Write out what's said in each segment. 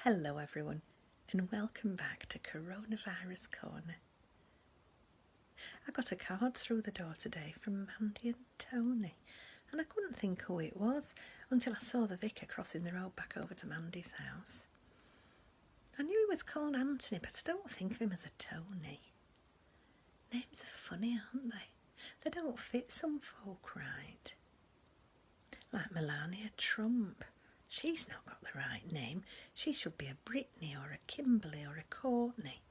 Hello everyone and welcome back to Coronavirus Corner. I got a card through the door today from Mandy and Tony and I couldn't think who it was until I saw the vicar crossing the road back over to Mandy's house. I knew he was called Anthony, but I don't think of him as a Tony. Names are funny, aren't they? They don't fit some folk right. Like Melania Trump. She's not got the right name. She should be a Brittany or a Kimberly or a Courtney.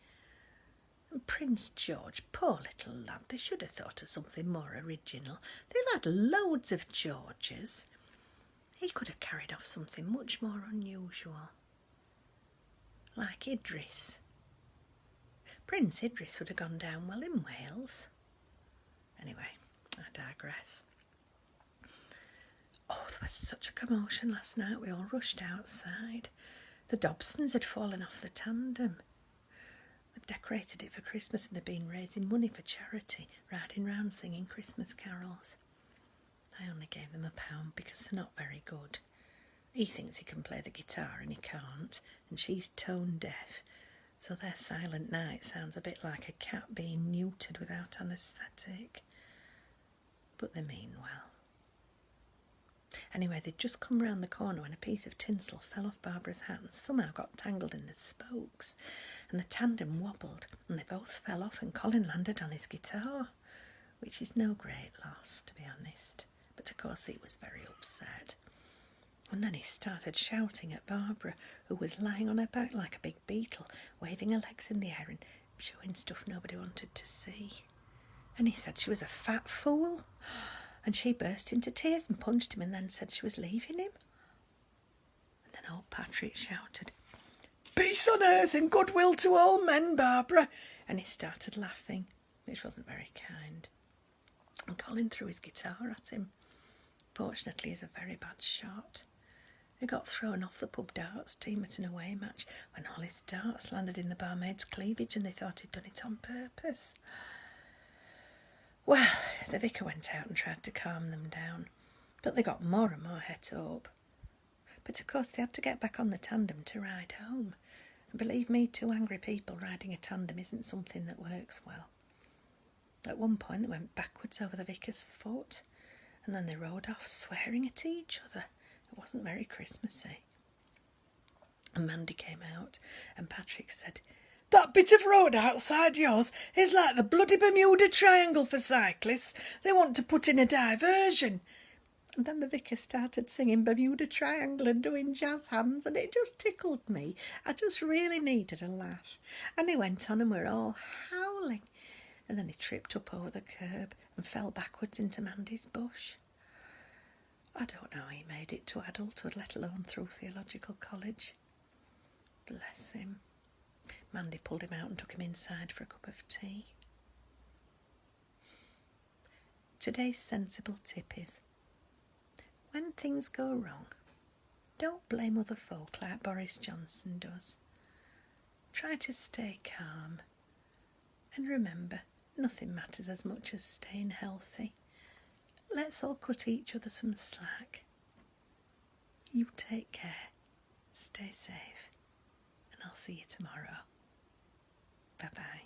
And Prince George, poor little lad, they should have thought of something more original. They've had loads of Georges. He could have carried off something much more unusual. Like Idris. Prince Idris would have gone down well in Wales. Anyway, I digress. Oh, there was such a commotion last night. We all rushed outside. The Dobsons had fallen off the tandem. They've decorated it for Christmas and they've been raising money for charity, riding round singing Christmas carols. I only gave them £1 because they're not very good. He thinks he can play the guitar and he can't, and she's tone deaf, so their Silent Night sounds a bit like a cat being neutered without anaesthetic. But they mean well. Anyway, they'd just come round the corner when a piece of tinsel fell off Barbara's hat and somehow got tangled in the spokes, and the tandem wobbled and they both fell off and Colin landed on his guitar, which is no great loss, to be honest, but of course he was very upset. And then he started shouting at Barbara, who was lying on her back like a big beetle, waving her legs in the air and showing stuff nobody wanted to see. And he said she was a fat fool. And she burst into tears and punched him and then said she was leaving him. And then old Patrick shouted, "Peace on earth and goodwill to all men, Barbara." And he started laughing, which wasn't very kind. And Colin threw his guitar at him. Fortunately, he's a very bad shot. He got thrown off the pub darts team at an away match when all his darts landed in the barmaid's cleavage and they thought he'd done it on purpose. Well, the vicar went out and tried to calm them down, but they got more and more het up. But of course they had to get back on the tandem to ride home. And believe me, two angry people riding a tandem isn't something that works well. At one point they went backwards over the vicar's foot, and then they rode off swearing at each other. It wasn't very Christmassy. And Mandy came out, and Patrick said, "That bit of road outside yours is like the bloody Bermuda Triangle for cyclists. They want to put in a diversion." And then the vicar started singing Bermuda Triangle and doing jazz hands, and it just tickled me. I just really needed a laugh. And he went on and we're all howling. And then he tripped up over the curb and fell backwards into Mandy's bush. I don't know how he made it to adulthood, let alone through theological college. Bless him. Mandy pulled him out and took him inside for a cup of tea. Today's sensible tip is, when things go wrong, don't blame other folk like Boris Johnson does. Try to stay calm. And remember, nothing matters as much as staying healthy. Let's all cut each other some slack. You take care, stay safe, and I'll see you tomorrow. Bye-bye.